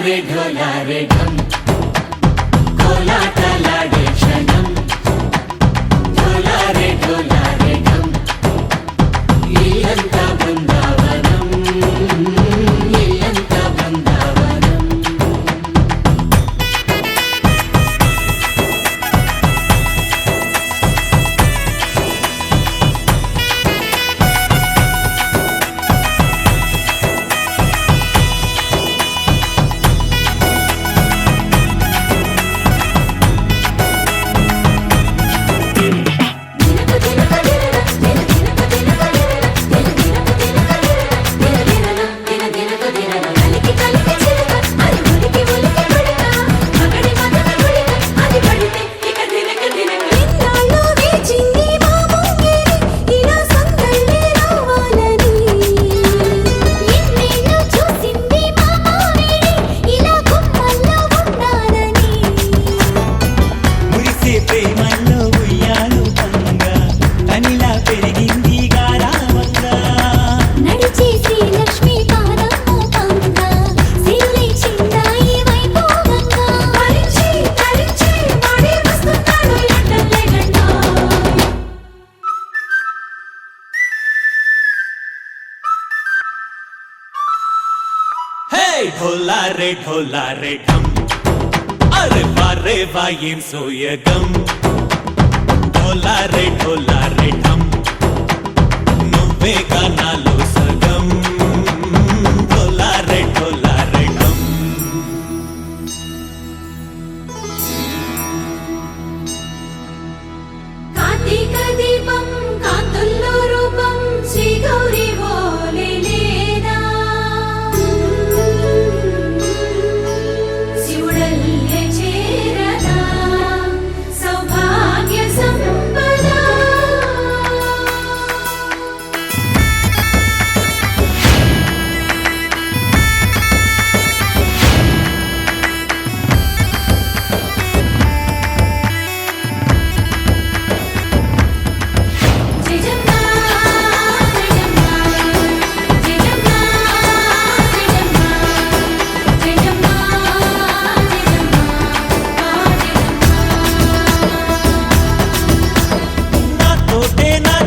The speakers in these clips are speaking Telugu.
ढोलारे ढोलारे ढम कोलाटलाडे क्षणम ढोलारे ढोलारे ढम इल्लंता बृंदावनम इल्लंता बृंदावनम ढोलारे ढोलारे ढम अरे वारे वायें सोयगम ढोलारे ढोलारे ढम నువ్వే గానాలో సగం ढोलारे ढोलारे ढम కార్తీక దీపం కాంతుల్లో రూపం శ్రీ గౌరీ ఓలే లేదా శివుడల్లే చేరదా సౌభాగ్య సంపద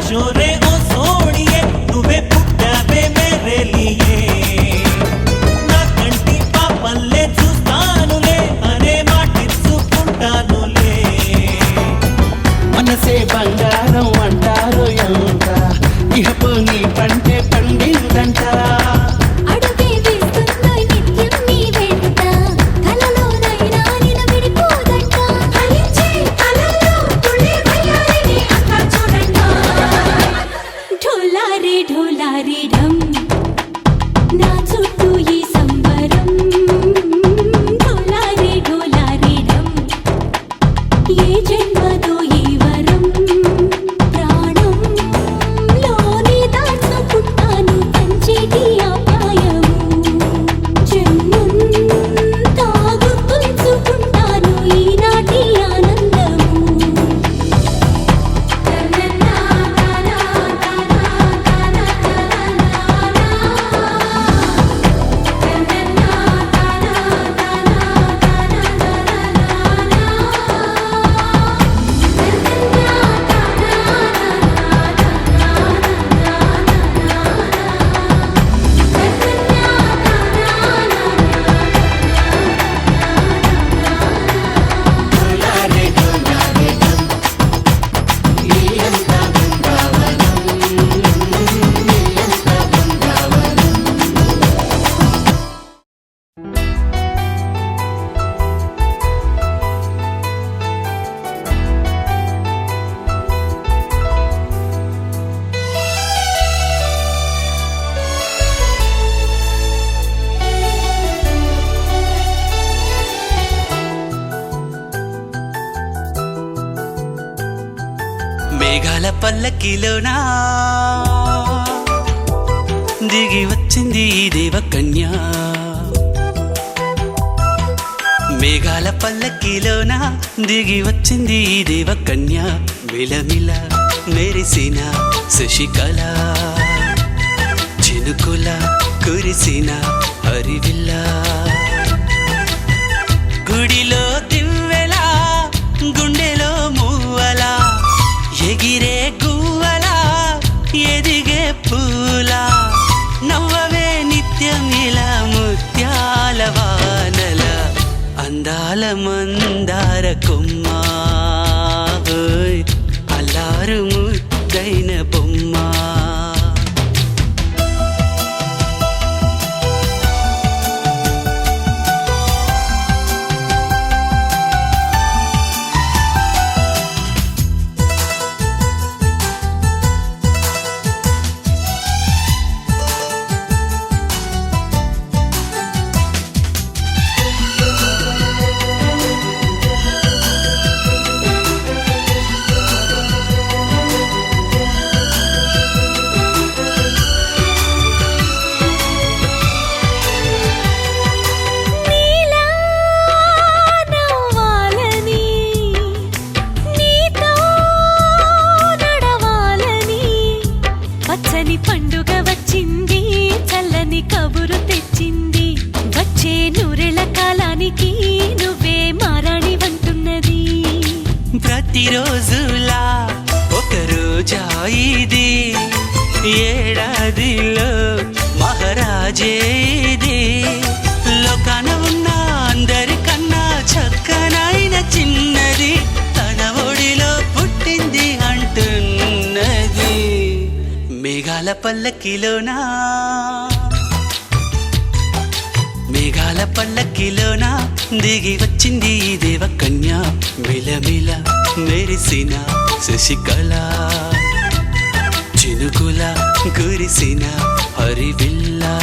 चोरे ओ सोनिए నువ్వే పుట్టావే మేరే లియే నా కంటి పాపల్లే చూస్తానులే అనే మాటిచ్చుకుంటానులే మనసే బంగారం అంటారు ఎంత ఇహపు నీ పంటే పండిందంట అడుగే వేస్తున్న నిత్యం నీ వెంట కలలోనైనా నిన్ను విడిపోదంట హరించే కలల్లో తుళ్ళి వయ్యారిని అంతా చూడంట ढोलारे ढोलारे ढम నా చుట్టూ ఈ సంబరం ढोलारे ढोलारे ढम ఏ జన్మదో ఈ వరం ప్రాణం లోని దాచుకుంటాను పంచేటి అపాయము జన్మం తాగుతుంచుకుంటాను ఈనాటి ఆనందము ढोलारे ढोलारे ढम इल्लंता बृंदावनम इल्लंता बृंदावनम మేఘాల పల్లకిలోనా దిగి వచ్చింది ఈ దేవకన్య మేఘాల పల్లకిలోన దిగి వచ్చింది ఈ దేవకన్య మిలమిల మెరిసిన శశికళ చినుకుల కురిసిన హరివిల్లా గుడిలో దివ్వెలా గుండెలో మూవలా ఎగిరే గువ్వలా ఎదిగే పూలా నవ్వవే నిత్యం ఇలా ముత్యాల వానల అందాల మందార కొమ్మ ఓయ్ అల్లారు ముద్దైన బొమ్మ నీలా నవ్వాలని నీతో నడవాలని పచ్చని పండుగ వచ్చింది చల్లని కబురు తెచ్చింది వచ్చే నూరెల కాలానికి నువ్వే మారాణి వంటున్నది ప్రతిరోజులా ఒక రోజా ఇది ఏడాదిలో మహారాజే ఇది లోకాన ఉన్న అందరికన్నా చక్కనైన చిన్నది తన ఒడిలో పుట్టింది అంటున్నది మేఘాల పల్లకిలోనా మేఘాల పల్లకిలోనా దిగి వచ్చింది ఈ దేవకన్య మిలమిల మెరిసిన శశికళ చినుకుల కురిసిన హరివిల్లా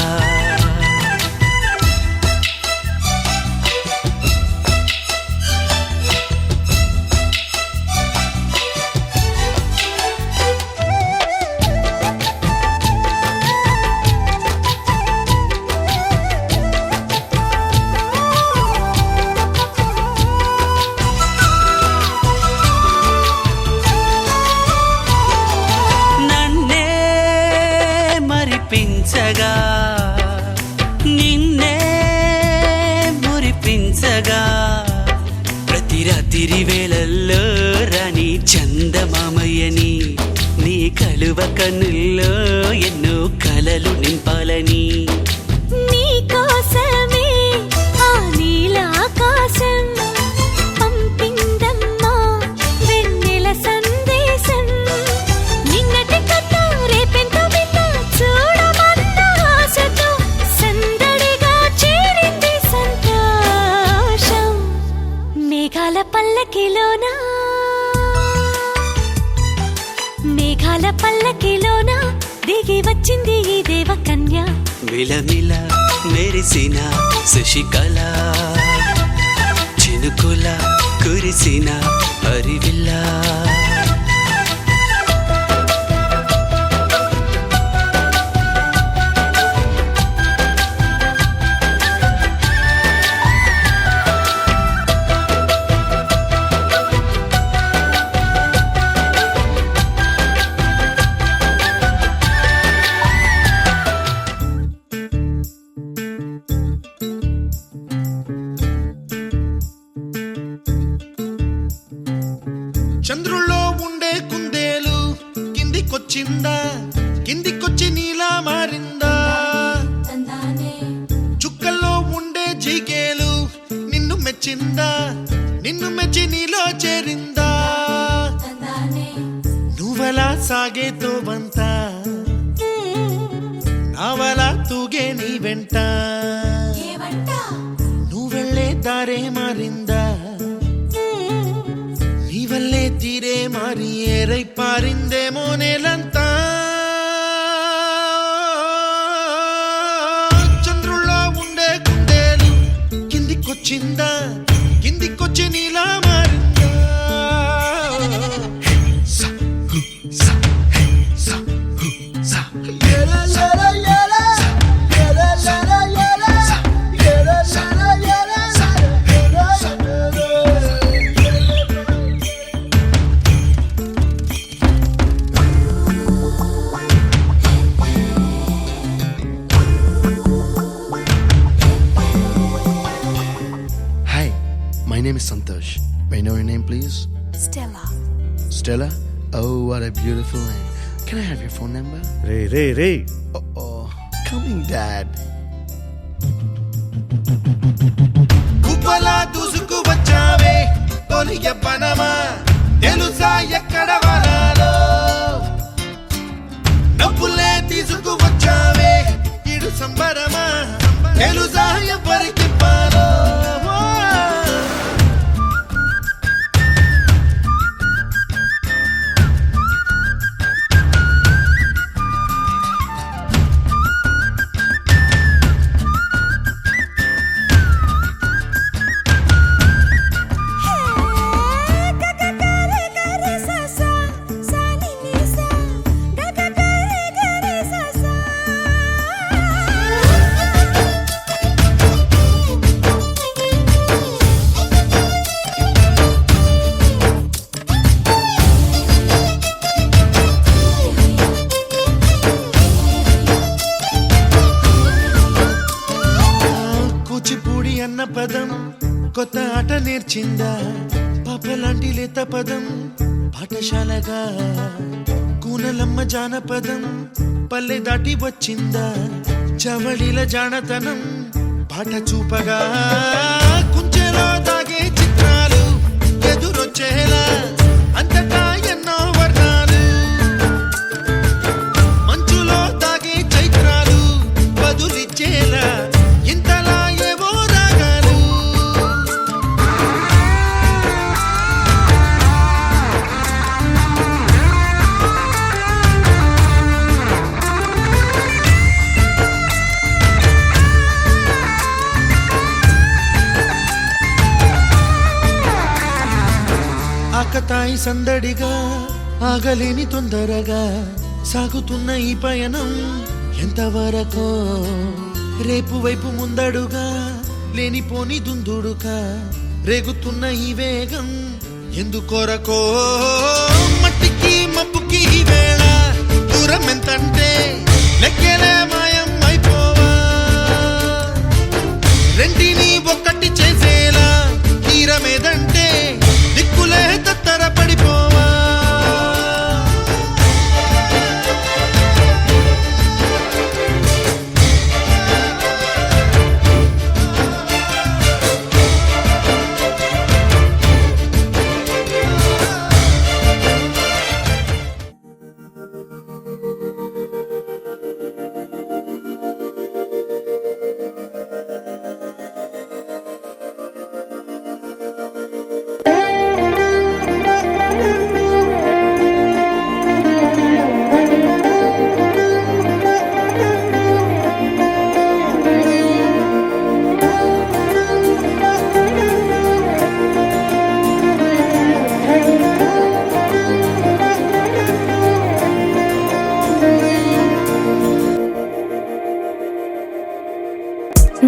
నన్నే మరిపించగా నిన్నే మురిపించగా ప్రతి రాత్రి వేళల్లో రాణి చందమామయ్యని నీ కలువ కన్నుల్లో ఎన్నో కలలు నింపాలని నీ కోసమే ఆ నీలాకాశం పంపిందమ్మా వెన్నెల సందేశం నిన్నటి కథ రేపెంత వింత చూడమన్న ఆశతో సందడిగా చేరింది సంతోషం మేఘాల పల్లకిలోనా మేఘాల పల్లకిలోనా దిగి వచ్చింది ఈ దేవకన్య మిలమిల మెరిసిన శశికళ చినుకుల కురిసిన హరివిల్లా చంద్రుల్లో ఉండే కుందేలు కిందికొచ్చిందా కిందికొచ్చి నీలా మారిందా చుక్కల్లో ఉండే జీకేలు నిన్ను మెచ్చిందా నిన్ను మెచ్చి నీలో చేరిందా నువ్వలా సాగే తోవంత నావలా తూగే నీ వెంట నువ్వెళ్ళే దారే మారిందా నీవల్లే తీరే మారి ఏరై పారిందేమో నేలంతా చంద్రుల్లో ఉండే కుందేలు కిందికొచ్చిందా కిందికొచ్చి నీలా మారిందా సా, హు, సా, హే, సా, హు, సా. name is Santosh. May I know your name, please? Stella. Stella? Oh, what a beautiful name. Can I have your phone number? Ray Oh, coming, Dad. కుప్పలా దూసుకు వచ్చావే తొలి యవ్వనమా తెలుసా ఎక్కడ వనాలో డబ్బులే తీసుకు వచ్చావే ఇడు సంబరమా తెలుసా ఎవరికి పాలో కూచిపూడి అన్న పదం కొత్త ఆట నేర్చిందా పాపలాంటి లేత పదం పాఠశాలగా కూనలమ్మ జానపదం పల్లె దాటి వచ్చిందా చవడిల జానతనం పాట చూపగా కుంచెలో దాగే చిత్రాలు ఎదురొచ్చేలా అంతటా ఎన్నో వర్ణాలు మంచులో దాగే చైత్రాలు బదులిచ్చేలా ఇంతలా ఏవో రాగాలు ఆకతాయి సందడిగా ఆగలేని తొందరగా సాగుతున్న ఈ పయనం ఎంతవరకో రేపు వైపు ముందడుగా లేనిపోని దుందుడుగా రేగుతున్న ఈ వేగం ఎందుకొరకో మట్టికి మబ్బుకి ఈ వేళ దూరం ఎంతంటే లెక్కలే మాయం అయిపోవా రెంటిని ఒక్కటి చేసేలా తీరమేదంటే దిక్కులే తత్తర పడిపోవా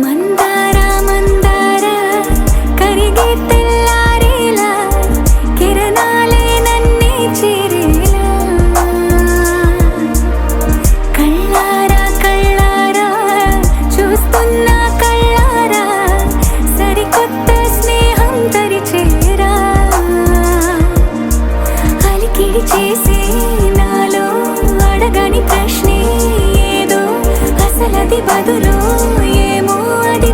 మందార మందార కరిగే తెల్లారేలా కిరణాలే నన్నే చేరేలా కళ్ళారా కళ్ళారా చూస్తున్నా కళ్ళారా సరికొత్త స్నేహం తరిచేరా అలికిడి చేసే నాలో అడగని ప్రశ్నే ఏదో అసలది బదులు ఏమో అది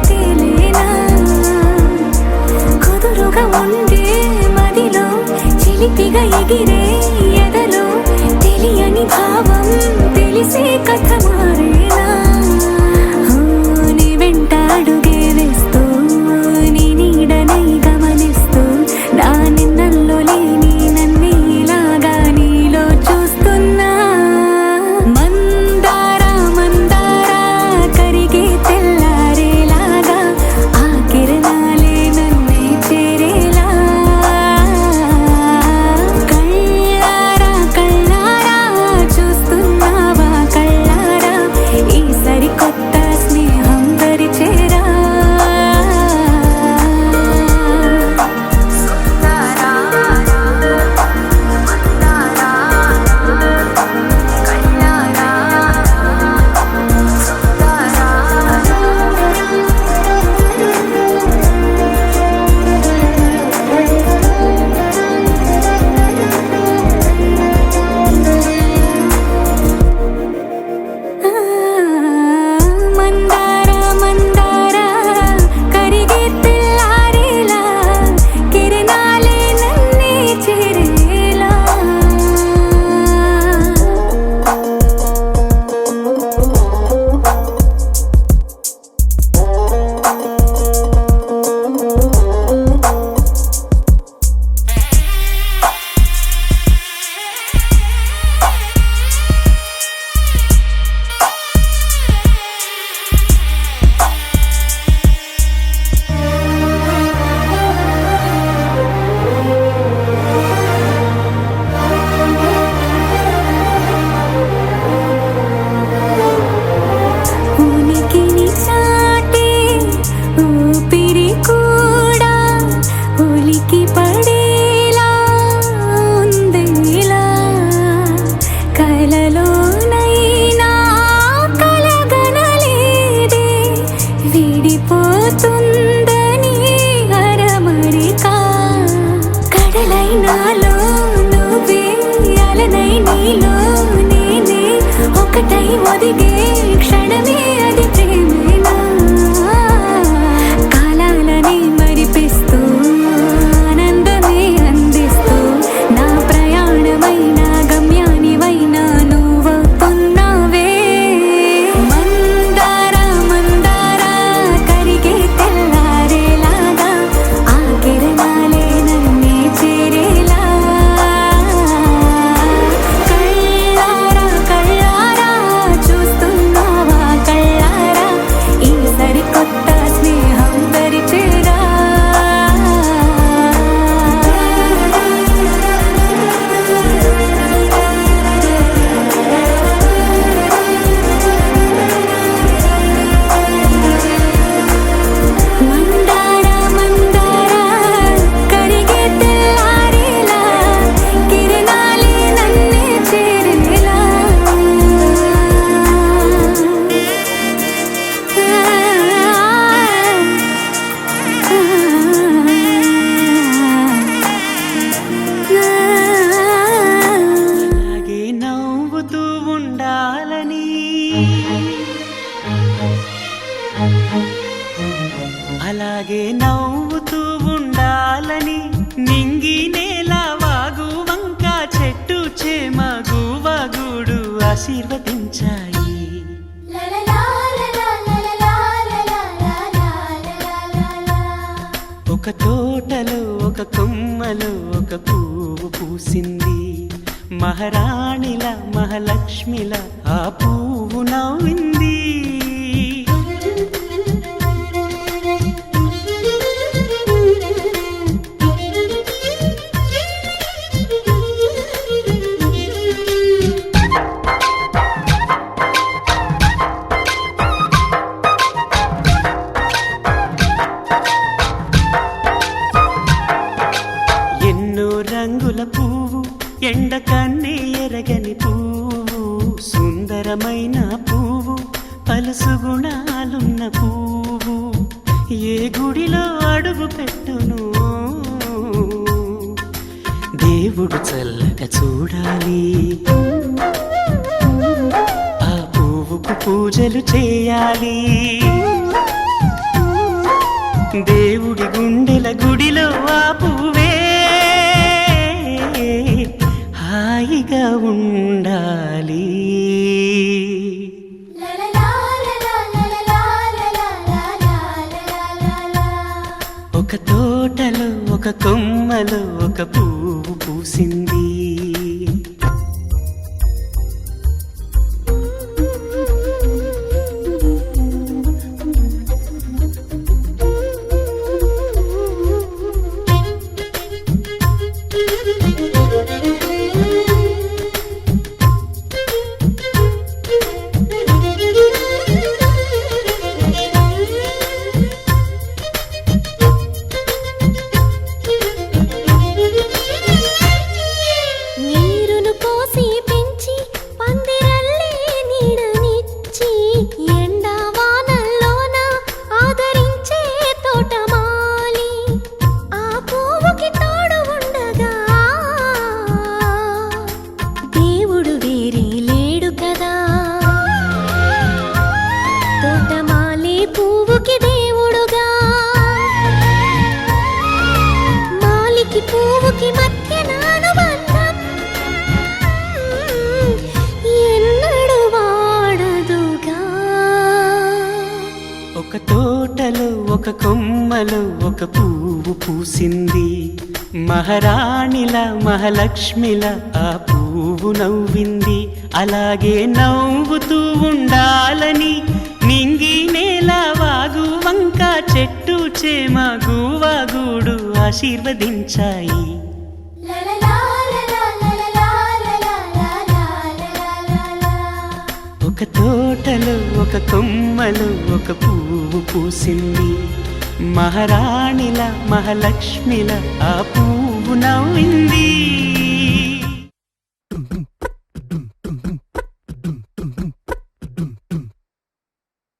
వీడిపోతుందని అరమరిక కడలై నాలో నువ్వే అలనై నీలో నేనే ఒకటై ఒదిగే క్షణమే అది ప్రేమేనా కాలాలని మరిపిస్తూ ఆనందమే అందిస్తూ నా ప్రయాణమైన గమ్యానివైనా నువ్వవుతున్నావే మందార మందార కరిగే తెల్లారేలాగా ఆ కిరణాలే నన్నే చేరేలా కళ్ళారా కళ్ళారా చూస్తున్నావా కళ్ళారా ఈ సరికొత్త స్నేహం పరిచేరా మందార మందార కరిగే తెల్లారేలా కిరణాలే నన్నే చేరేలా అలాగే నవ్వుతూ ఉండాలని అలాగే నవ్వుతూ ఉండాలని నింగి నేల వాగు వంక చెట్టు చేమ గువగుడు ఆశీర్వదించాయి ఒక తోటలో ఒక కొమ్మలో ఒక పువ్వు పూసింది మహారాణిల మహాలక్ష్మిల ఆ పువ్వు నవ్వింది ఎన్నో రంగుల పువ్వు ఎండ కన్నే ఎరగని పువ్వు సుందరమైన పువ్వు పలుసు గుణాలున్న పువ్వు ఏ గుడిలో అడుగు పెట్టును దేవుడు చల్లగా చూడాలి ఆ పువ్వుకు పూజలు చేయాలి దేవుడి గుండెల గుడిలో ఆ పువ్వే హాయిగా ఉండాలి ఒక తోటలో ఒక కొమ్మలో ఒక పువ్వు పూసింది నీరును పోసి పెంచి పందిరల్లే నీడనిచ్చి ఎండా వానల్లోన ఆదరించే తోటమాలి ఆ పువ్వుకి తోడు ఉండగా దేవుడు వేరే లేడు కదా తోటమాలి పువ్వుకి దేవుడుగా మాలికి పువ్వుకి మధ్య నానుబంధం ఎన్నడు వాడదుగా ఒక తోటలో ఒక కొమ్మలో ఒక పువ్వు పూసింది మహారాణిల మహాలక్ష్మిల ఆ పువ్వు నవ్వింది అలాగే నవ్వుతూ ఉండాలని నింగి నేల వాగు వంక చెట్టు చేమ గువగుడు ఆశీర్వదించాయి ఒక తోటలో ఒక కొమ్మలో ఒక పువ్వు పూసింది మహారాణిల మహాలక్ష్మిల ఆ పువ్వు నవ్వింది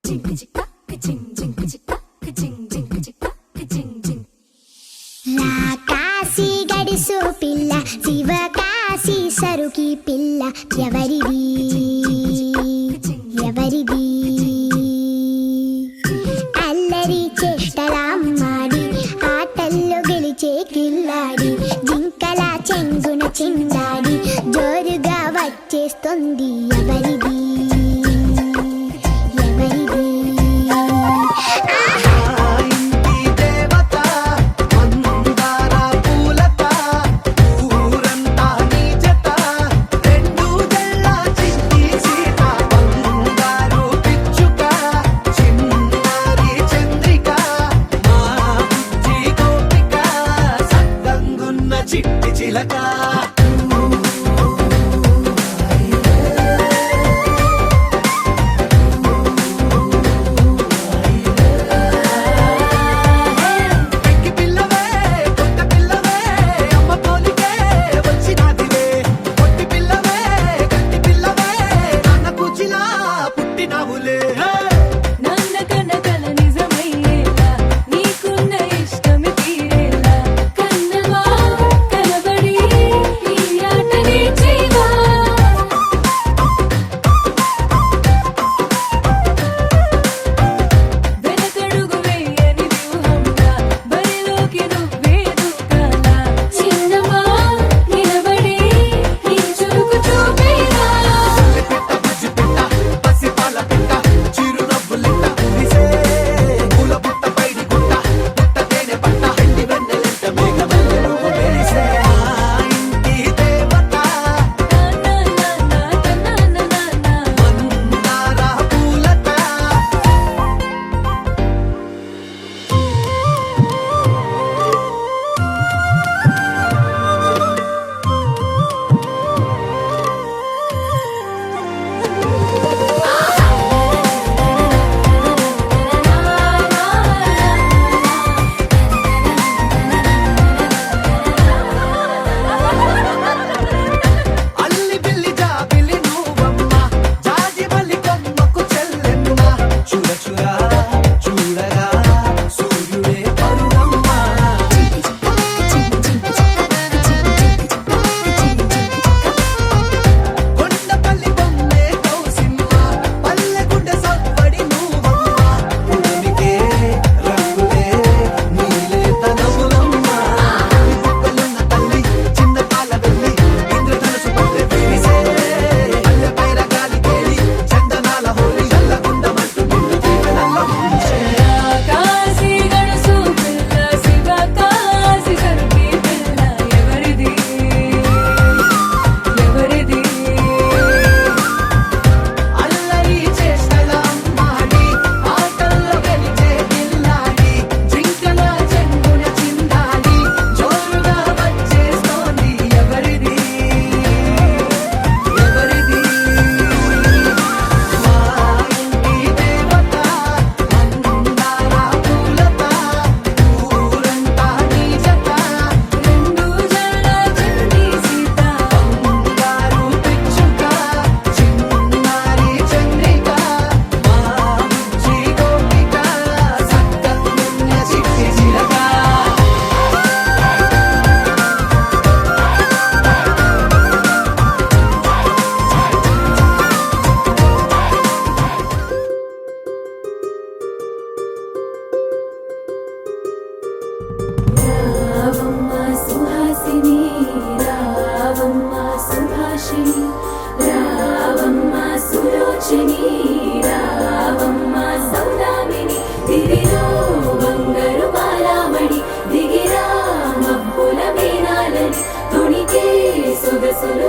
జింక జిక్క జింక జింక జిక్క ఎవరిది ఎవరిది అల్లరి చేష్టలామ్మాడి ఆటల్లో గెలిచే కిల్లాడి జింకల చెంగున చిందాడి జోరుగా వచ్చేస్తుంది ఎవరిది ఎవరిది చిట్టి చిలక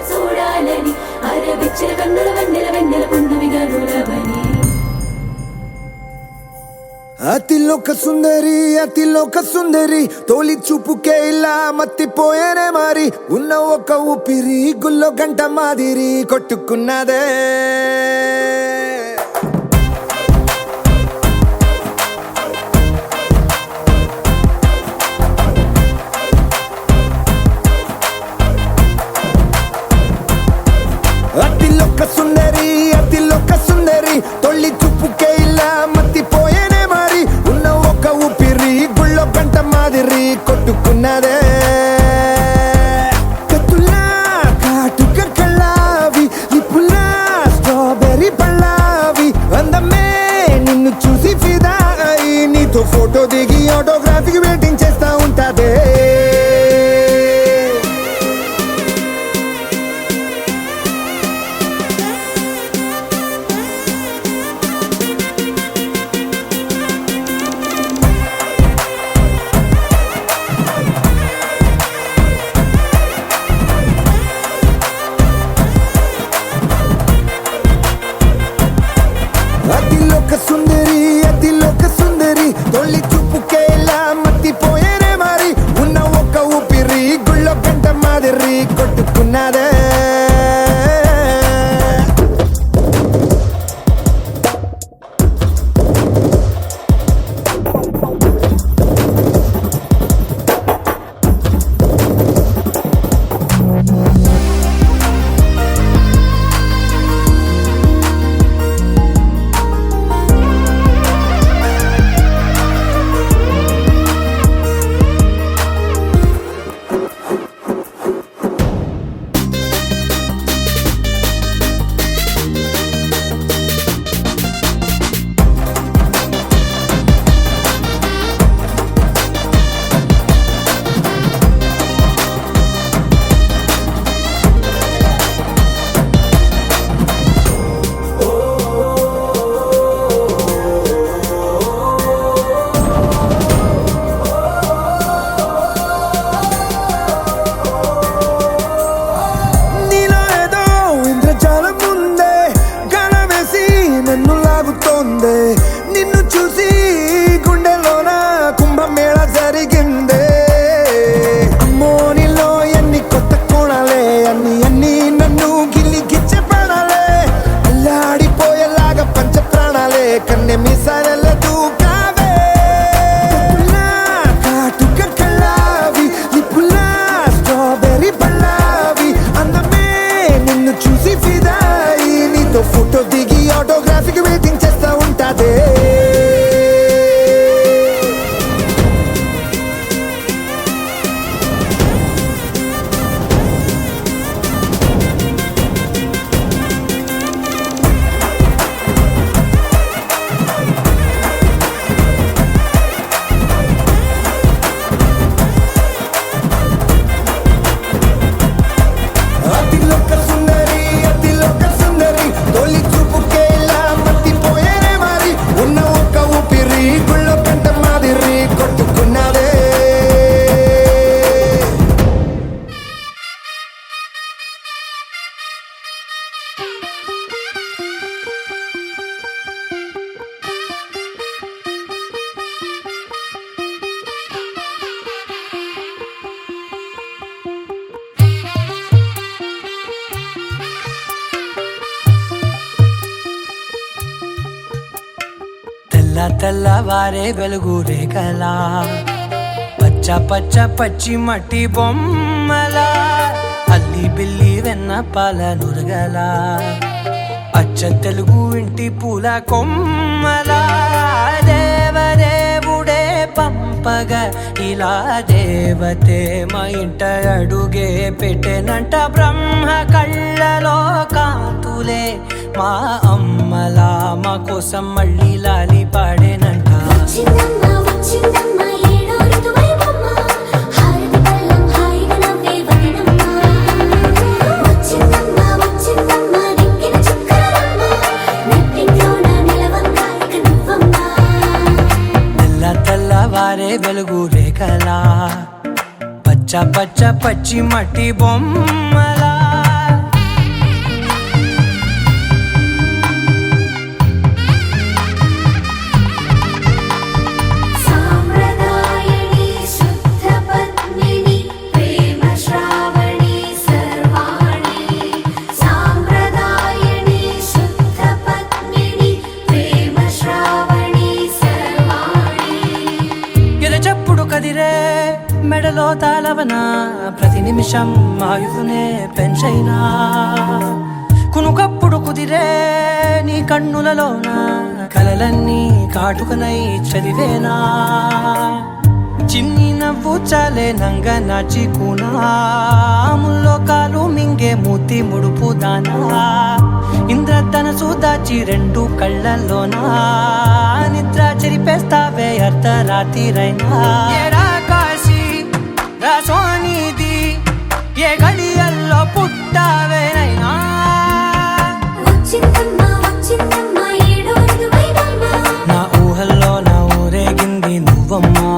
చూడాలని అరవిచ్చిన కన్నుల వెన్నెల వెన్నెల పున్నమిగా నులవని అతిలోక సుందరి తోలి చూపుకే ఇలా మత్తిపోయేనే మారి ఉన్న ఒక ఊపిరి గుల్లో గంట మాదిరి కొట్టుకున్నదే అతిలోక సుందరి తొలి చూపుకే ఇలా మత్తిపోయేనే మారి ఉన్న ఒక ఊపిరి గుళ్ళో గంట మాదిరి కొట్టుకున్నదే కత్తులా కాటుక కళ్ళావి ఫోటో దిగి ఆటోగ్రాఫీకి వెయిటింగ్ చేస్తా ఉంటాదే అతిలోక సుందరి తొలి చూపుకేలా మత్తిపోయేనే మరి ఉన్న ఒక్క ఊపిరి గుళ్ళో గంట మాదిరి కొట్టుకున్నదే నిన్ను చూసి గుండెలోన కుంభమేళ జరిగిందే అమ్మో నీలో ఎన్ని కొత్త కోణాలే అన్ని నన్ను గిల్లి గిచ్చే ప్రాణాలే అల్లాడిపోయేలాగా పంచ ప్రాణాలే కన్నె మీసాల దూకావే కాటుక కళ్ళావి లిప్పులా స్ట్రాబెర్రీ పళ్ళావి అందమే నిన్ను చూసి ఫిదాయి నీతో ఫోటో దిగి ఆటోగ్రాఫీకి వెయిటింగ్ చేస్తా ఉంటాదే అతిలోక సుందరి తొలి చూపుకేలా మత్తిపోయేనే మరి ఉన్న ఒక్క ఊపిరి గుళ్ళో కంట మాదిరి కొట్టుకున్నదే తెల్లవారే వెలుగు రేఖలా పచ్చ పచ్చ పచ్చి మట్టి బొమ్మలా అల్లి బిల్లి వెన్న పాల నురగలా అచ్చ తెలుగు ఇంటి పూల కొమ్మలా దేవదేవుడే పంపగా ఇలా దేవతే మా ఇంట అడుగే పెట్టెనంట బ్రహ్మ కళ్ళలో కాంతులే మా అమ్మలా మా కోసం మళ్ళీ లాలి పాడేనంట వచ్చిందమ్మ వచ్చిందమ్మ ఏడో ఋతువైవమ్మ హారతి పళ్ళం హాయిగా నవ్వే వదనమ్మ వచ్చిందమ్మ వచ్చిందమ్మ దిక్కిన చుక్కలమ్మ నెట్టింట్లోన నిలవంగా ఇక నువ్వమ్మ తెల్లవారే వెలుగు రేఖలా పచ్చ పచ్చ పచ్చి మట్టి బొమ్మలా సాంప్రదాయని శుద్ధ పద్మిని ప్రేమ శ్రావణి సర్వాణి సాంప్రదాయని శుద్ధ పద్మిని ప్రేమ శ్రావణి సర్వాణి ఎరచప్పుడు కదిరే మెడలో తాళవన ప్రతి నిమిషం ఆయుధునే పెంచైనా కునుకప్పుడు కుదిరే నీ కన్నులలోన కలలన్నీ కాటుకనై చదివేనా చిన్ని నవ్వు కూర్చాలే నంగ నాచి కూనాముల్లో కాలు మింగే మూతి ముడుపు దానా ఇంద్రధనసు దాచి రెండు కళ్ళల్లోనా నిద్ర చెరిపేస్తావే అర్ధరాత్రిరైనా ఏరా కాశీ రా సోనిది ఏ గడియల్లో పుట్టావేనైనా వచ్చిందమ్మా వచ్చిందమ్మా ఏడో ఇరువైవమ్మా నా ఊహల్లో నా ఊరేగింది నువ్వమ్మా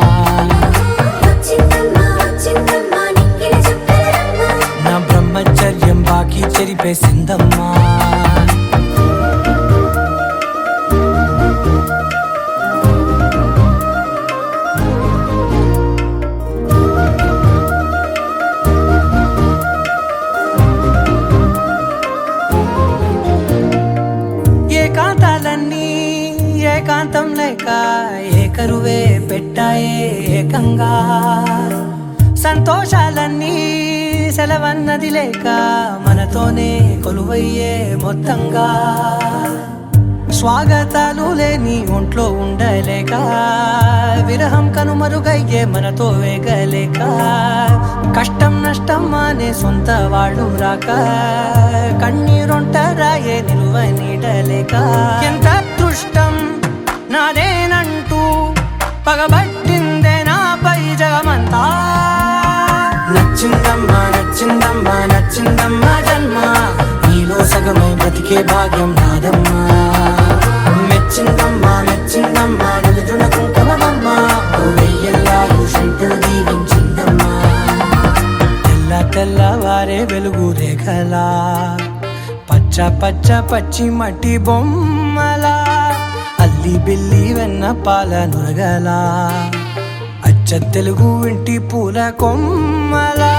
వచ్చిందమ్మా వచ్చిందమ్మా నిక్కిన చుక్కలమ్మా నా బ్రహ్మచర్యం బాకీ చెరిపేసిందమ్మా ఏకాంతాలన్నీ ఏకాంతం లేక ఏకరువే పెట్టాయే ఏకంగా సంతోషాలన్నీ సెలవన్నది లేక మనతోనే కొలువయ్యే మొత్తంగా స్వాగతాలు లేని ఒంట్లో ఉండలేక విరహం కనుమరుగయ్యే మనతో వేగలేక కష్టం నష్టం అనే సొంత వాళ్ళు రాక కన్నీరొంటరాయే నిలువ నీడలేక ఎంత అదృష్టం నాదేనంటూ పగబట్టిందే నాపై జగమంతా నచ్చిందమ్మా నచ్చిందమ్మా నచ్చిందమ్మా జన్మ నీలో సగమై బ్రతికే భాగ్యం నాదమ్మా మెచ్చిందమ్మా మెచ్చిందమ్మా నిలుచున కుంకుమమ్మా వెయ్యల్లాలు శంకులు దీవించిందమ్మా తెల్ల తెల్లవారే వెలుగు రేఖలా పచ్చ పచ్చ పచ్చి మట్టి బొమ్మలా అల్లి బిల్లి వెన్న పాల నురగలా అచ్చ తెలుగు ఇంటి పూల కొమ్మలా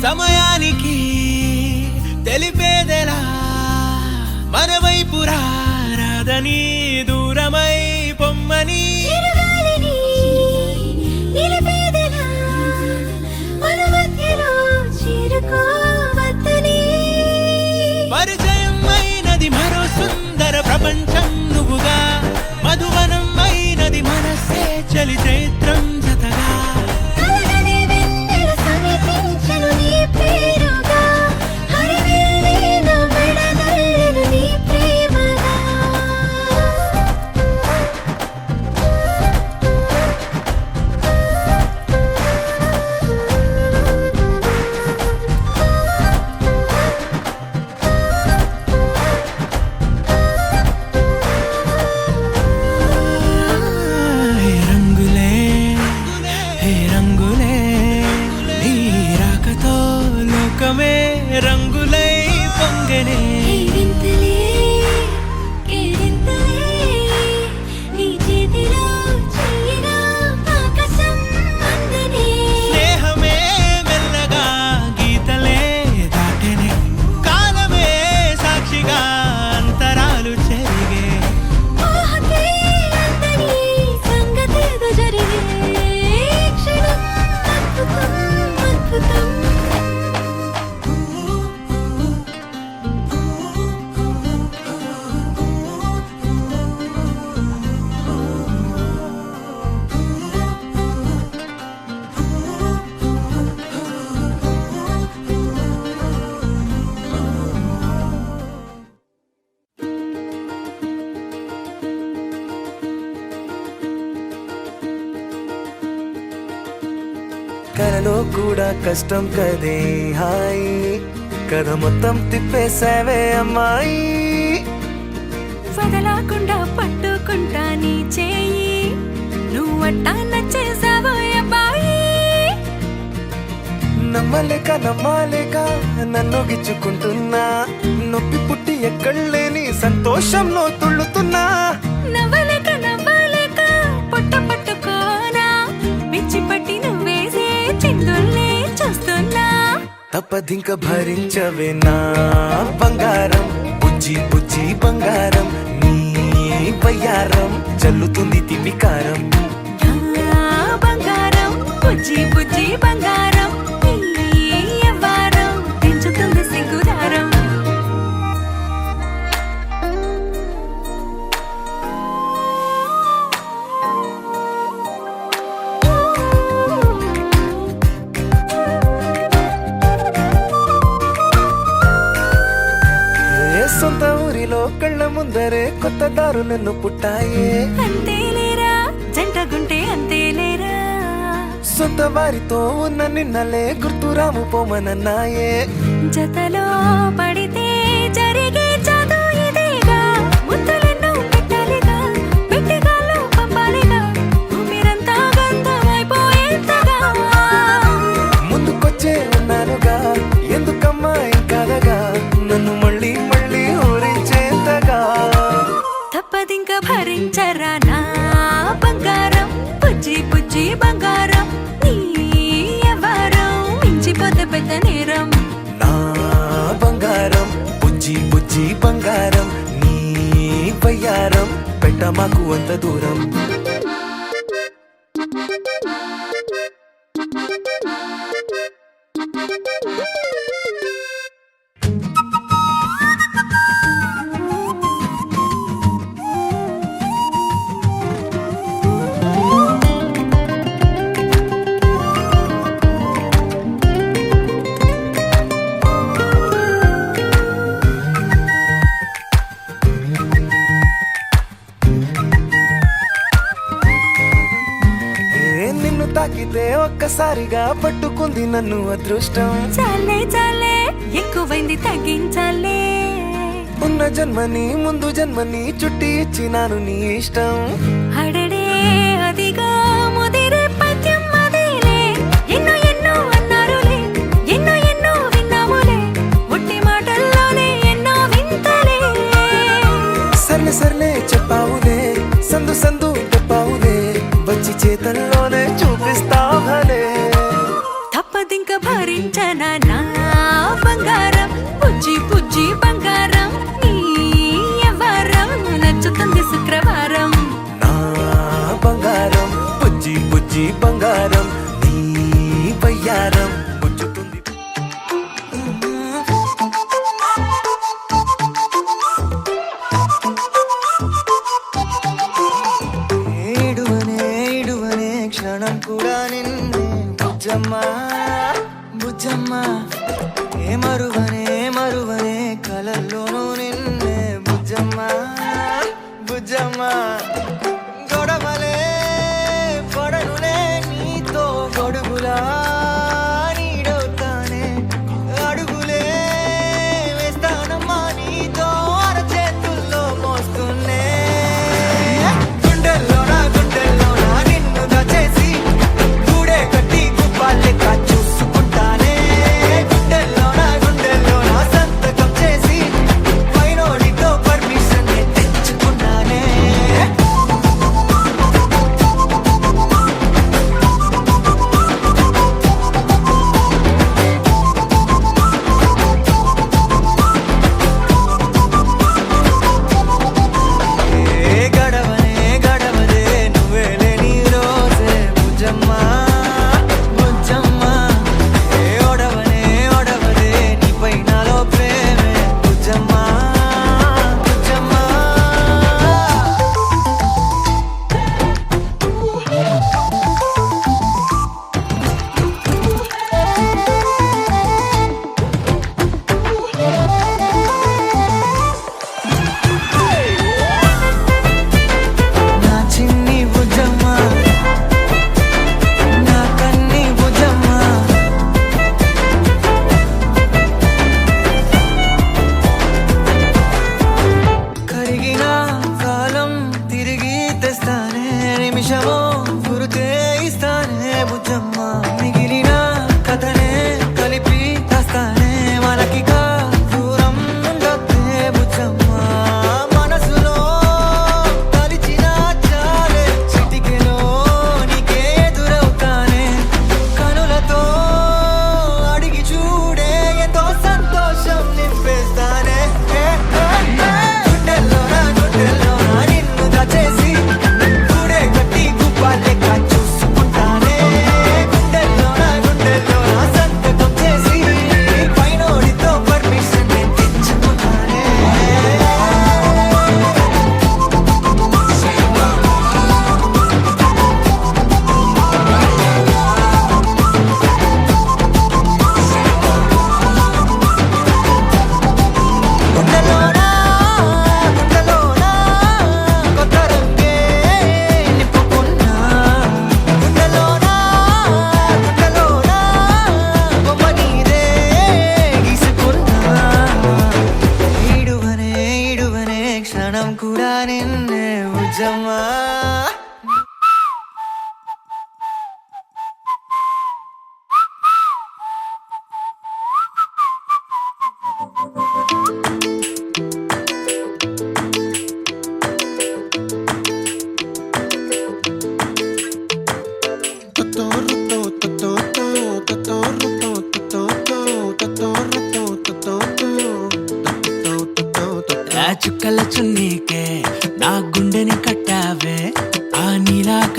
సమయానికి తెలిపేదెలా మన వైపు రాదని దూరమై పొమ్మని పరిచయం అయినది మరో సుందర ప్రపంచం నువ్వుగా మధువనం అయినది మనసే చలి చైత్రం జతగా రంగులే కలలో కూడా కష్టం కదే హాయి కథ మొత్తం తిప్పేసావే అమ్మాయి వదలకుండా పట్టుకుంటా నీ చేయి నువ్వట్టా నచ్చేసావో అబ్బాయి నమ్మలేక నన్ను గిచ్చుకుంటున్నా నొప్పి పుట్టి ఎక్కడలేని సంతోషంలో తుళ్ళుతున్నా నవ్వలేక పొట్ట పట్టుకోనా పిచ్చి పట్టి నువ్వేసే చిందుల్ని చూస్తున్నా తప్పదింక భరించవే నా బంగారం బుజ్జి బుజ్జి బంగారం నీ బయ్యారం చల్లుతుంది తిమికారం బంగారం బుజ్జి బుజ్జి బంగారం నీ యవ్వారం పెంచుతుంది సిగ్గుదారం సొంత ఊరిలో కళ్ళ ముందరే కొత్త దారులను పుట్టాయే అంతేలేరా జంటగుంటే అంతేలేరా సొంత వారితో ఉన్న నిన్నలే గుర్తురాము పోమనన్నాయే జతలో పడితే జరిగే చదు ఇదేగా ముద్దలెన్నో పెట్టాలిగా పెట్టిగాల్లో పంపాలిగా మీరంతా గంధమైపోయేంతగా ముందుకొచ్చే ఉన్నానుగా ఎందుకమ్మా ఇంకాదగా నన్ను మళ్ళీ మళ్ళీ ఊరించేంతగా తప్పదింక భరించరా నా బంగారం బుజ్జి బుజ్జి బంగారం నీ యవ్వారం మించిపోతే పెద్ద నేరం నా బంగారం బుజ్జి బుజ్జి బంగారం నీ బయ్యారం పెట్ట మాకు అంత దూరం నిన్ను తాకితే ఒక్కసారిగా పట్టుకుంది నన్ను అదృష్టం చాలే చాలే ఎక్కువైంది తగ్గించాలే ఉన్న జన్మని ముందు జన్మని చుట్టి ఇచ్చినాను నీ ఇష్టం అడడే అదిగా ముదిరే పద్యం అదేలే ఎన్నో ఎన్నో అన్నారులే ఎన్నో ఎన్నో విన్నాములే ఒట్టి మాటల్లోనే ఎన్నో వింతలే సర్లే సర్లే చెప్పావులే సందు సందు చెప్పావులే వచ్చి చేతల్లోనే చూపిస్తావలే తప్పదింక భరించనా నా బంగారం బుజ్జి బుజ్జి బంగారం నీ యవ్వారం నచ్చుతుంది శుక్రవారం నా బంగారం బుజ్జి బుజ్జి బంగారం నీ బయ్యారం పుచ్చుతుంది ఏడువనే క్షణం కూడా నిన్నే బుజ్జమ్మా బుజ్జమ్మా ఏ మరువనే కలల్లోనూ నిన్నే బుజ్జమ్మా బుజ్జమ్మా గొడవలే పడనులే నీతో గొడుగులా నీడవుతానే అడుగులే వేస్తానమ్మా నీతో అరచేతుల్లో మోస్తున్నే గుండెల్లోనా నిన్ను దచేసి గూడే కట్టి గుప్పాలెక్క చూసుకుంటానే గుండెల్లోనా సంతకం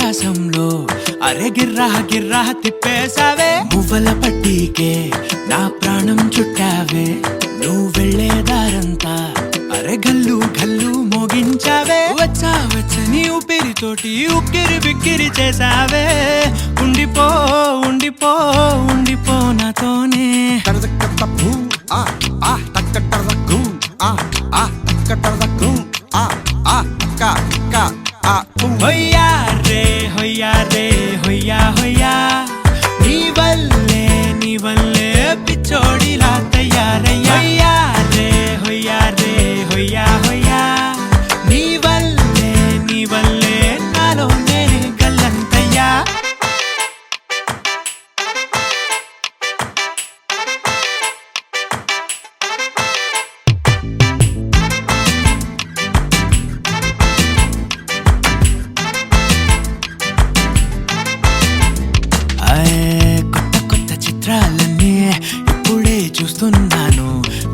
ఆకాశంలో అరే గిర్రా గిర్రా తిప్పేశావే మువ్వల పట్టీకే నా ప్రాణం చుట్టావే నువ్వు వెళ్ళే దారంతా అరే గల్లు గల్లు మోగించావే వచ్చా వచ్చని ఊపిరితోటి ఉక్కిరి బిక్కిరి చేసావే ఉండిపో ఉండిపో ఉండిపో నాతోనే హొయ్యా రే హొయ్యా రే హొయ్యా హొయ్యా నీ వల్లే పిచ్చోడిలా తయారయ్యా హొయ్యా రే హొయ్యా హొయ్యా నీ వల్లే నాలో నేనే గల్లంతయ్యా కొత్త చిత్రాలన్నీ ఇప్పుడే చూస్తున్నాను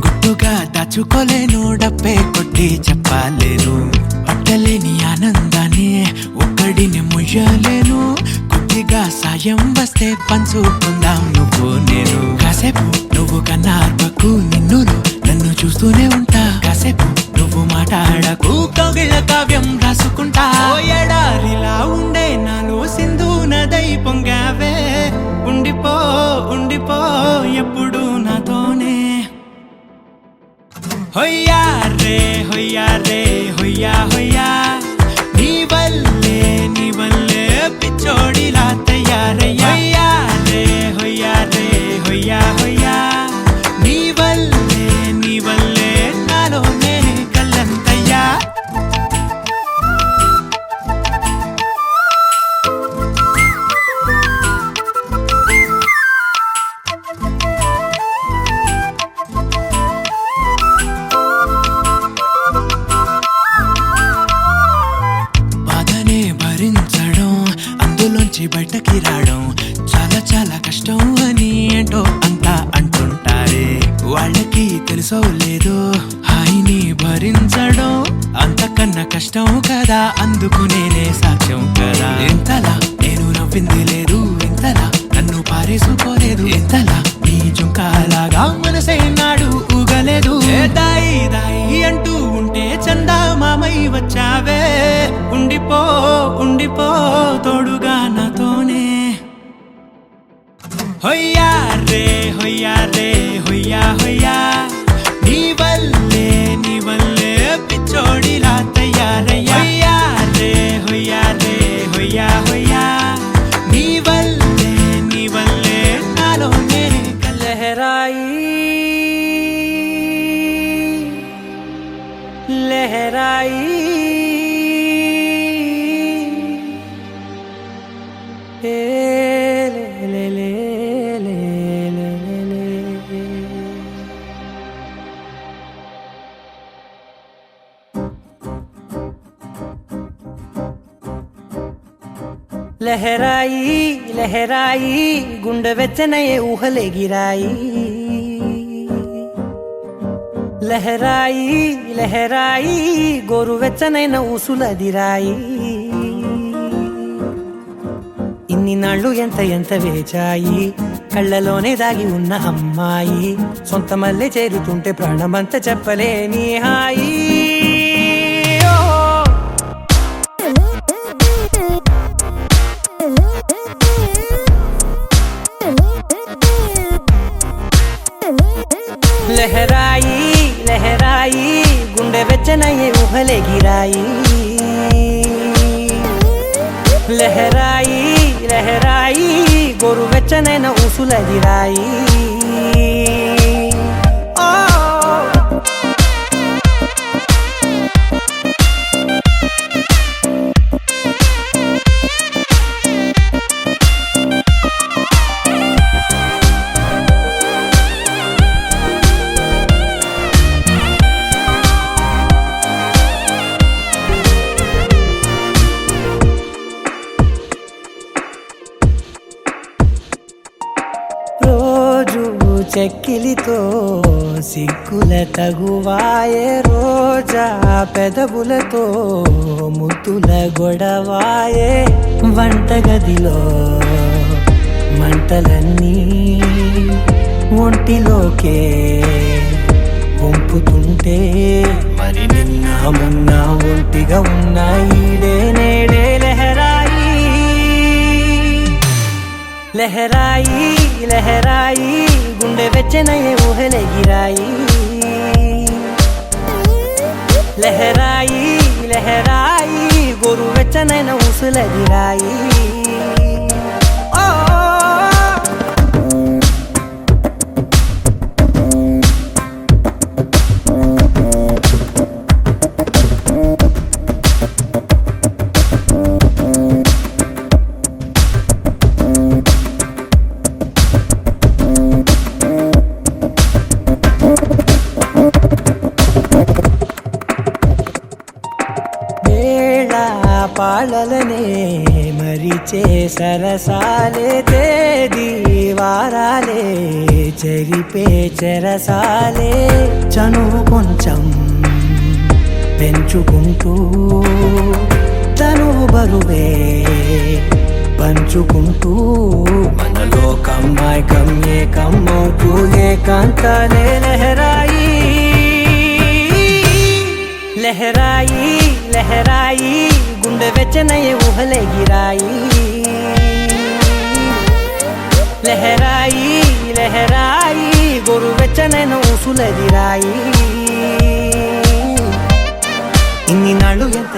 గుట్టుగా దాచుకోలేను డబ్బే కొట్టి చెప్పలేను పట్టలేని ఆనందాన్ని ఒక్కడిని ముయ్యలేను కొద్దిగా సాయం వస్తే పంచుకుందాం నువ్వు నేను కాసేపు నువ్వు కన్నార్పకు నిన్ను నన్ను చూస్తూనే ఉంటా కాసేపు నువ్వు మాట్లాడకు కవిల కావ్యం రాసుకుంటా ఎడారిలా ఉండే నాలో సింధు నదై పొంగావే ఉండిపో ఉండిపో ఎప్పుడు నాతోనే హొయ్యా రే హొయ్యా రే హొయ్యా హొయ్యా నీ వల్లే పిచ్చోడిలా తయారయ్యా హొయ్యా రే హొయ్యా హొయ్యా నీ వల్లే నాలో నేనే గల్లంతయ్యా బాధనే భరించడం అందులోంచి బయటకి రావడం చాలా చాలా కష్టం అని ఏంటో అంతా అంటుంటారే వాళ్ళకి తెలుసో లేదో హాయిని భరించడం అంతకన్నా కష్టం కదా అందుకు నేనే సాక్ష్యం కదా ఎంతలా నేను నవ్వింది లేదు ఎంతలా నన్ను పారేసుకోలేదు ఎంతలా నీ జుంకాలాగా మనసైనాడు ఊగలేదు దాయి దాయి అంటూ ఉంటే చందా మామై వచ్చావే ఉండిపో ఉండిపో తోడుగా నాతోనే హొయ్యా రే హొయ్యా రే హొయ్యా హొయ్యా నీ వల్లే పిచ్చోడిలా తయారయ్యా హొయ్యా రే హొయ్యా హొయ్యా నీ వల్లే నాలో నేనే లహరాయి లహరాయి లహరాయి లహరాయి గుండె వెచ్చనయే ఊహలే గిరాయి లహరాయి లహరాయి గోరు వెచ్చనైన ఊసులదిరాయి ఇన్ని నాళ్ళు ఎంత ఎంత వేచాయి కళ్ళలోనే దాగి ఉన్న అమ్మాయి సొంత మల్లె చేరుతుంటే ప్రాణమంతా చెప్పలేని హాయి లహరాయి లహరాయి గుండె వెచ్చనయ్యే ఊహలే గిరాయి లహరాయి లహరాయి గోరు వెచ్చనైన ఊసులదిరాయి చెక్కిలితో సిగ్గుల తగువాయే రోజా పెదవులతో ముద్దుల గొడవాయే వంటగదిలో మంటలన్నీ ఒంటిలోకే వంపుతుంటే మరి నిన్న మొన్న ఒంటిగా ఉన్న ఈడే నేడే లహరాయి లహరాయి లహరాయి గుండె వెచ్చనయే ఊహలెగిరాయి లహరాయి లహరాయి గోరు వెచ్చనైన ఊసులెగిరాయి పాలలనే మరిచే సరసాలే తేదీ వారాలే చెరిపే చెరసాలే చనువు కొంచెం పెంచుకుంటూ తనువు బరువే పంచుకుంటూ మనలో కమ్మాయికం ఏకమవుతూ ఏకాంతాలే లహరాయి లహరాయి లహరాయి గుండె వెచ్చనయే ఊహలెగిరాయి లహరాయి లహరాయి గోరు వెచ్చనైన ఊసులెగిరాయి ఇన్ని నాళ్ళు ఎంత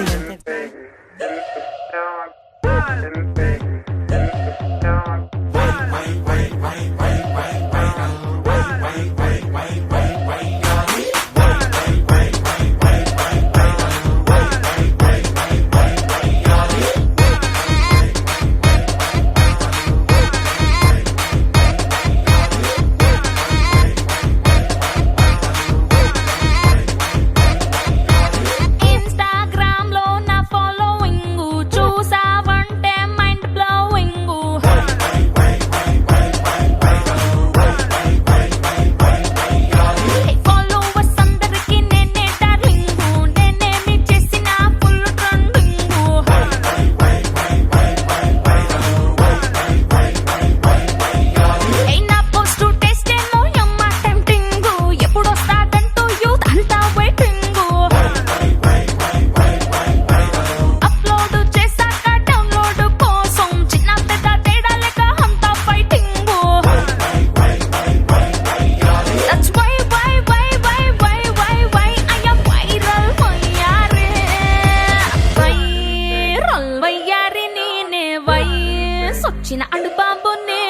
సొచ్చిన అడుబాబునే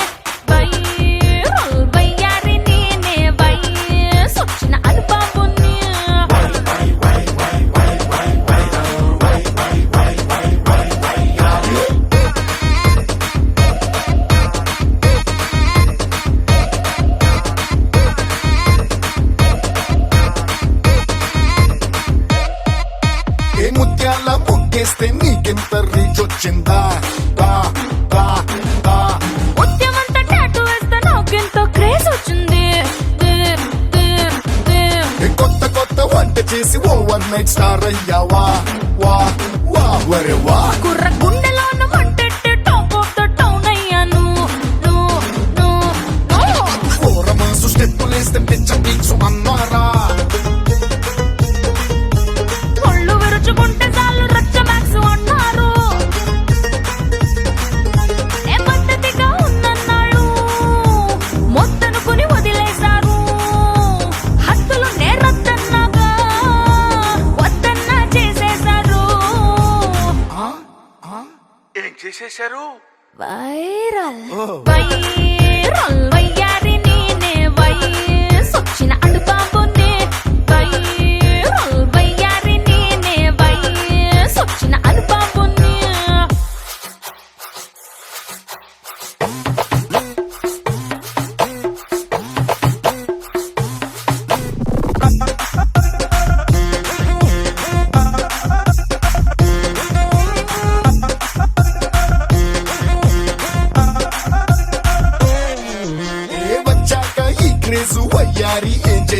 వైరల్ వయ్యారి నేనే సొచ్చిన అడుబాబునే ఏ ముత్యాల ముగ్గేస్తే నీకెంత రీచ్ వచ్చిందా ఉద్యమంతా టాటూ వేస్తే నాకెంతో క్రేజ్ వచ్చింది కొత్త కొత్త వంట చేసి ఓవర్ నైట్ స్టార్ అయ్యావా వా వా వరే వా కుర్ర గుండెలోన మంటెట్టి టాప్ ఆఫ్ ద టౌన్ అయ్యాను ఓరమాసు స్టెప్పులేస్తే పిచ్చ పీక్సు అన్నారా ఒళ్ళు విరుచుకుంటే చాలు రచ్చ మ్యాక్స్ అన్నారు ఏ పద్ధతిగా ఉందన్నాడు మొత్తనుకుని వదిలేశారు హద్దులు నేరొద్దన్నాగా వద్దన్నా చేసేశారు ఏం చేసేశారు వైరల్ వయ్యారి నేనే సొచ్చిన అడుబాబునే వైరల్ వయ్యారి నేనే సొచ్చిన అడుబాబునే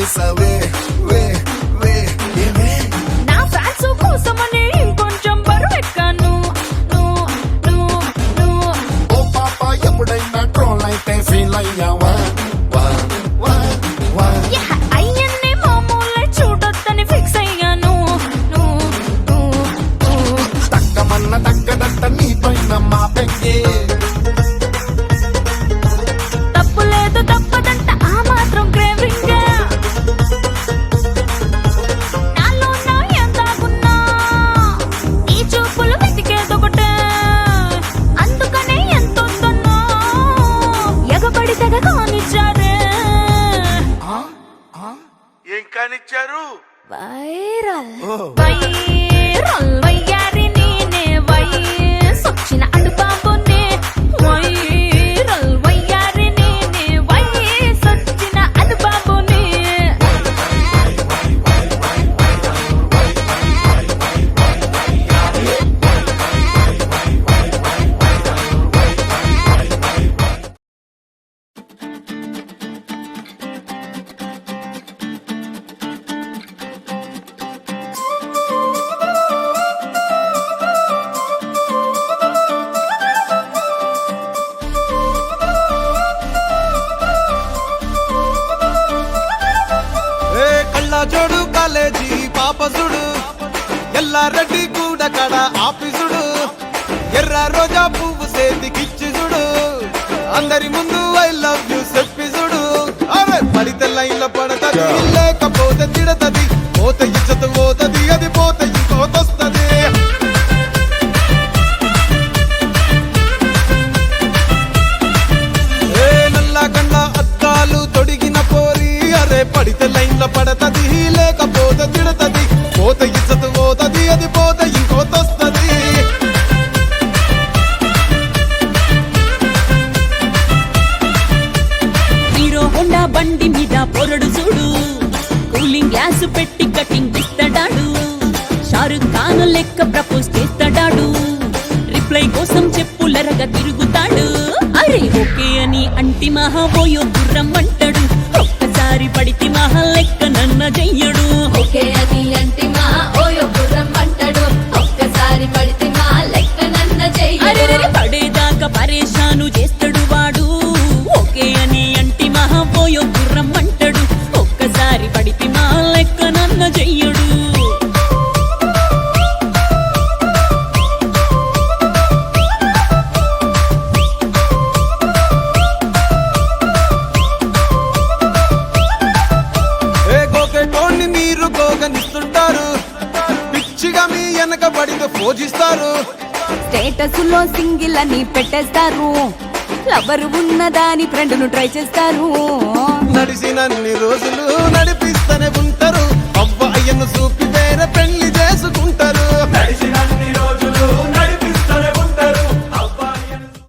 చేసావే వే వే ఏమే నా ఫ్యాన్స్ కోసమని ఇంకొంచెం బరువెక్కాను ఓ పాప ఎప్పుడైనా ట్రోల్ అయితే ఫీల్ అయ్యావా వా వా వా అయ్యన్నే మామూలే చూడొద్దని ఫిక్స్ అయ్యాను తక్కమన్న తగ్గదట్ట నీ పైన మా పెంగే తప్పు లేదు తప్పదంట ఆ మాత్రం క్రేవింగ్ నాలో నా ఎందాగున్నా ఈ చూపులు వెతికేదొకటే అందుకనే ఎంతొద్దన్నా ఎగబడి తెగ కానిచ్చారే ఏం కానిచ్చారు? వైరల్ వయ్యారి నేనే వయసొచ్చిన అడుబాబునే వైరల్ వయ్యారి నేనే వయసొచ్చిన అడుబాబునే కళ్ళజోడు కాలేజీ పాపసుడు ఎల్లారెడ్డి కూడ కడ ఆఫీసుడు ఎర్ర రోజా పువ్వు సేతికిచ్చి చూడు అందరి ముందు ఐ లవ్ యూ చెప్పి చూడు అరే పడితే లైన్ల పడతది లేకపోతే తిడతది పోత ఇచ్చత పోతది అది పోత ఇంకోతొస్తది నల్లగండ అద్దాలు తొడిగిన పోరి అరే పడితే లైన్ల పడతది లేకపోతే తిడతది పోత ఇచ్చత పోతది అది పోత ఇంకోతొస్తది హీరో హోండా బండి మీద పొరడు చూడు కూలింగ్ గ్లాస్ పెట్టి కటింగ్ ఇస్తాడాడు షారుఖ్ ఖాన్ లెక్క ప్రపోజ్ చేస్తాడాడు రిప్లై కోసం చెప్పులరగా తిరుగుతాడు అరే ఓకే అని అంటి మహా ఓయో గుర్రం అంటాడు ఒక్కసారి పడితే మహా లెక్క నన్న చెయ్యడు ఓకే అని అంటి మహా ఓయో గుర్రం అంటాడు ఒక్కసారి పడితే మహా లెక్క నన్న చెయ్యడు పడేదాకా పరేషాను చేస్తాడు వాడు ఓకే అని అంటి మహా ఓయో గుర్రం అంటాడు ఒక్కసారి పడితే మహా లెక్క నన్న చెయ్యడు గోకెటోన్ని మీరు గోగనిస్తుంటారు పిచ్చిగా మీ వెనకబడితో పూజిస్తారు స్టేటస్ లో సింగిల్ అని పెట్టేస్తారు లవర్ ఉన్నదాని ఫ్రెండ్ ను ట్రై చేస్తారు నడిసినన్ని రోజులు నడిపిస్తూనే ఉంటారు అవ్వ అయ్యను చూపి వేరే పెళ్లి చేసుకుంటారు నడిసిన